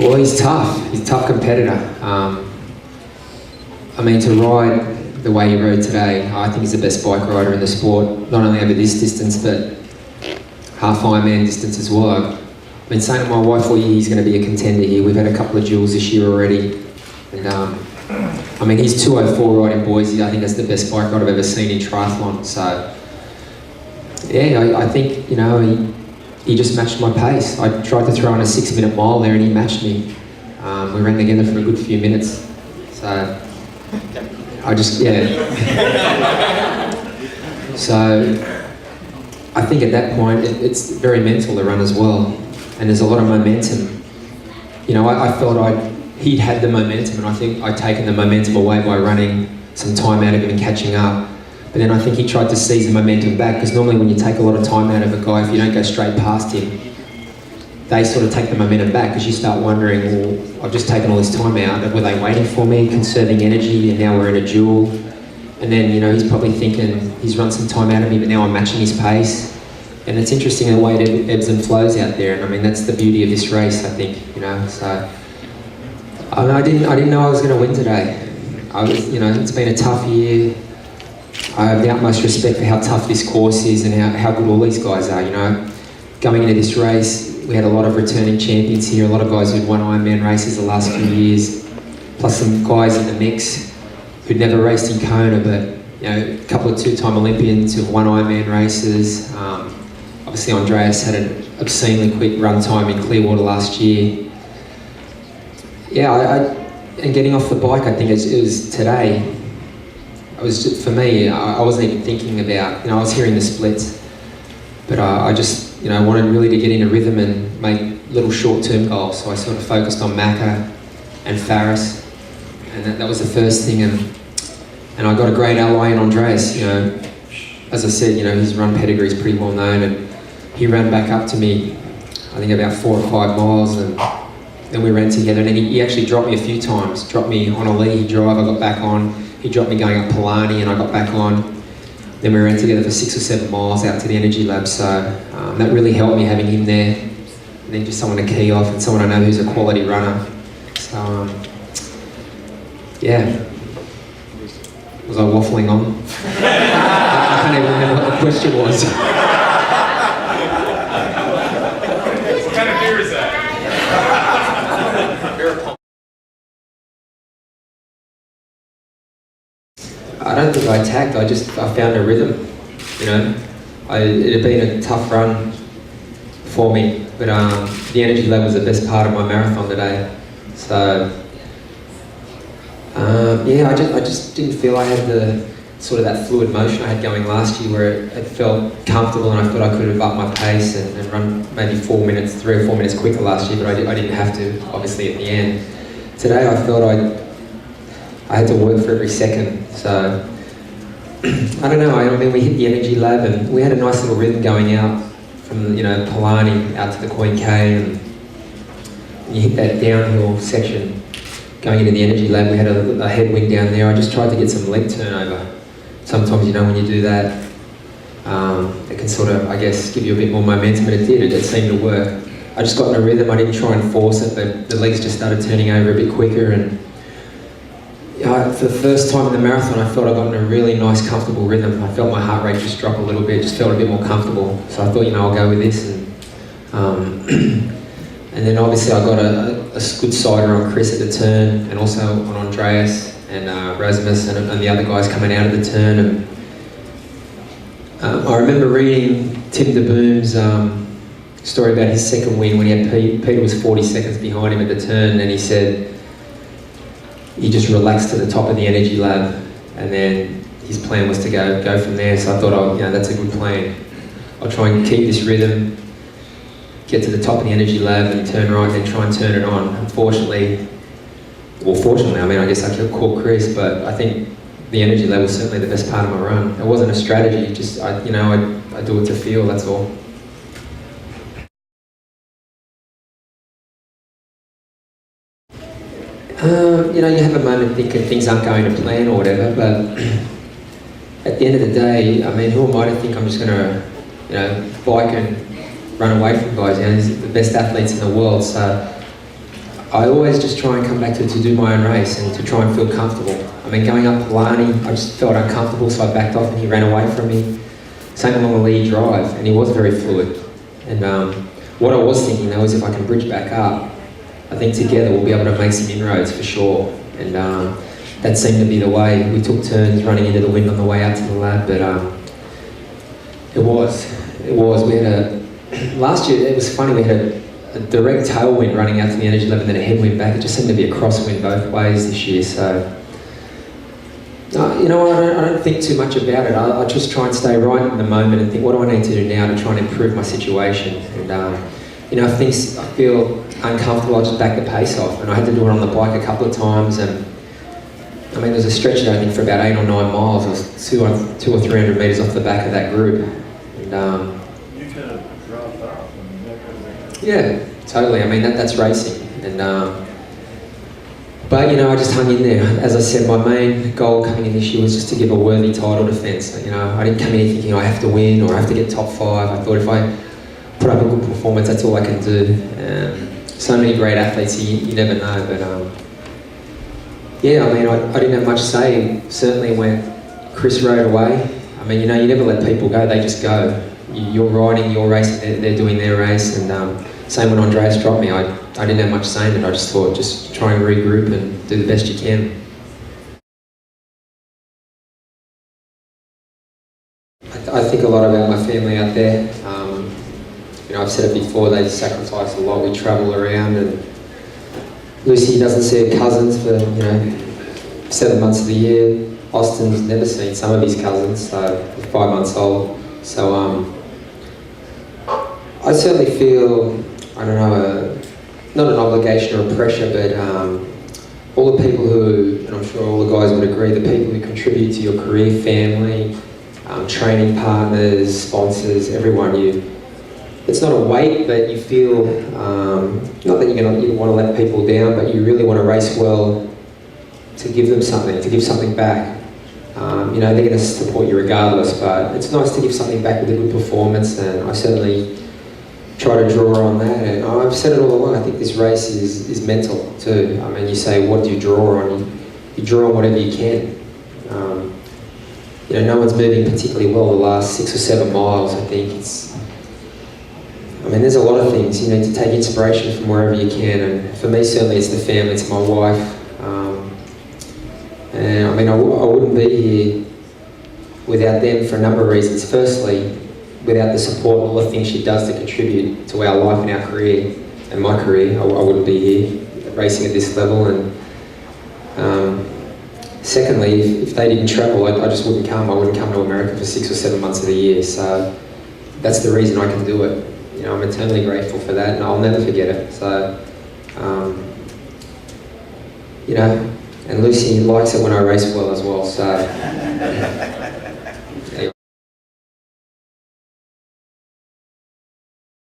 Well, he's tough. He's a tough competitor. I mean, to ride the way he rode today, I think he's the best bike rider in the sport, not only over this distance, but half Ironman distance as well. I've been saying to my wife all year he's going to be a contender here. We've had a couple of duels this year already. And I mean, he's 2:04 riding Boise. I think that's the best bike ride I've ever seen in triathlon. So, yeah, I think, you know, he just matched my pace. I tried to throw in a 6-minute mile there and he matched me. We ran together for a good few minutes. So, I just, yeah. So, I think at that point, it's very mental to run as well. And there's a lot of momentum. You know, I felt he'd had the momentum, and I think I'd taken the momentum away by running some time out of him and catching up. But then I think he tried to seize the momentum back, because normally when you take a lot of time out of a guy, if you don't go straight past him, they sort of take the momentum back, because you start wondering, well, I've just taken all this time out. Were they waiting for me, conserving energy, and now we're in a duel? And then, you know, he's probably thinking he's run some time out of me, but now I'm matching his pace. And it's interesting the way it ebbs and flows out there. And I mean, that's the beauty of this race, I think, you know. So I didn't know I was going to win today. You know, it's been a tough year. I have the utmost respect for how tough this course is and how good all these guys are, you know. Going into this race, we had a lot of returning champions here, a lot of guys who'd won Ironman races the last few years, plus some guys in the mix who'd never raced in Kona, but, you know, a couple of two-time Olympians who've won Ironman races. Obviously, Andreas had an obscenely quick run time in Clearwater last year. Yeah, and getting off the bike, I think it was today. It was just, for me, I wasn't even thinking about, you know, I was hearing the splits, but I just, you know, wanted really to get in a rhythm and make little short-term goals. So I sort of focused on Macca and Faris, and that was the first thing. And I got a great ally in Andreas. You know, as I said, you know, his run pedigree is pretty well known, and he ran back up to me, I think about 4 or 5 miles, and then we ran together. And then he actually dropped me a few times. Dropped me on a lead drive, I got back on. He dropped me going up Palani, and I got back on. Then we ran together for 6 or 7 miles out to the energy lab. So that really helped me, having him there. And then just someone to key off, and someone I know who's a quality runner. So yeah. Was I waffling on? I can't even remember what the question was. What kind of beer is that? I don't think I attacked, I found a rhythm, you know. It had been a tough run for me, but the energy level was the best part of my marathon today. So, yeah, I just didn't feel I had the sort of that fluid motion I had going last year, where it felt comfortable, and I thought I could have upped my pace and run maybe 3 or 4 minutes quicker last year, but I didn't have to, obviously, at the end. Today I felt I had to work for every second, so I don't know. I mean, we hit the energy lab and we had a nice little rhythm going out from, you know, Palani out to the Queen K, and you hit that downhill section going into the energy lab. We had a headwind down there. I just tried to get some leg turnover. Sometimes, you know, when you do that, it can sort of, I guess, give you a bit more momentum, and it did. It seemed to work. I just got in a rhythm. I didn't try and force it, but the legs just started turning over a bit quicker, and for the first time in the marathon, I felt I got in a really nice, comfortable rhythm. I felt my heart rate just drop a little bit, just felt a bit more comfortable. So I thought, you know, I'll go with this. And then obviously I got a good sider on Chris at the turn, and also on Andreas and Rasmus and the other guys coming out of the turn. And I remember reading Tim DeBoom's story about his second win when he had Peter was 40 seconds behind him at the turn, and he said he just relaxed to the top of the energy lab, and then his plan was to go from there. So I thought, oh, you know, that's a good plan. I'll try and keep this rhythm, get to the top of the energy lab and turn right, and then try and turn it on. Fortunately, I mean, I guess I caught Chris, but I think the energy level was certainly the best part of my run. It wasn't a strategy, just, I do it to feel, that's all. You know, you have a moment thinking things aren't going to plan or whatever, but at the end of the day, I mean, who am I to think I'm just going to, you know, bike and run away from guys? You know, these are the best athletes in the world, so I always just try and come back to do my own race and to try and feel comfortable. I mean, going up Lani, I just felt uncomfortable, so I backed off and he ran away from me. Same along the lead drive, and he was very fluid. And what I was thinking though is if I can bridge back up, I think together we'll be able to make some inroads for sure. And that seemed to be the way. We took turns running into the wind on the way out to the lab, but it was. We had last year it was funny, we had a direct tailwind running out to the energy level and then a headwind back. It just seemed to be a crosswind both ways this year, so you know what, I don't think too much about it. I just try and stay right in the moment and think, what do I need to do now to try and improve my situation? And you know, if things I feel uncomfortable, I'll just back the pace off. And I had to do it on the bike a couple of times, and I mean, there's a stretch there, I think, for about 8 or 9 miles. I was 200 or 300 metres off the back of that group. And you could have dropped off. yeah, totally. I mean, that's racing. And but you know, I just hung in there. As I said, my main goal coming in this year was just to give a worthy title defence. You know, I didn't come in here thinking I have to win or I have to get top 5. I thought if I put up a good performance, that's all I can do. So many great athletes, you never know. But yeah, I mean, I didn't have much say. Certainly when Chris rode away, I mean, you know, you never let people go, they just go. You're riding, you're racing, they're doing their race. And same when Andreas dropped me, I didn't have much say in it. I just thought, just try and regroup and do the best you can. I think a lot about my family out there. You know, I've said it before, they sacrifice a lot. We travel around, and Lucy doesn't see her cousins for, you know, 7 months of the year. Austin's never seen some of his cousins, so he's 5 months old. So I certainly feel, I don't know, not an obligation or a pressure, but all the people who, and I'm sure all the guys would agree, the people who contribute to your career, family, training partners, sponsors, everyone, it's not a weight, but you feel, not that you want to let people down, but you really want to race well to give them something, to give something back. You know, they're going to support you regardless, but it's nice to give something back with a good performance, and I certainly try to draw on that. And I've said it all along, I think this race is mental too. I mean, you say, what do you draw on? You draw on whatever you can. You know, no one's moving particularly well the last 6 or 7 miles. I think I mean, there's a lot of things. You need to take inspiration from wherever you can, and for me, certainly it's the family, it's my wife. And I mean, I wouldn't be here without them for a number of reasons. Firstly, without the support and all the things she does to contribute to our life and our career, and my career, I wouldn't be here racing at this level. And secondly, if they didn't travel, I just wouldn't come. I wouldn't come to America for 6 or 7 months of the year. So that's the reason I can do it. You know, I'm eternally grateful for that, and I'll never forget it. So, you know, and Lucy likes it when I race well as well. So.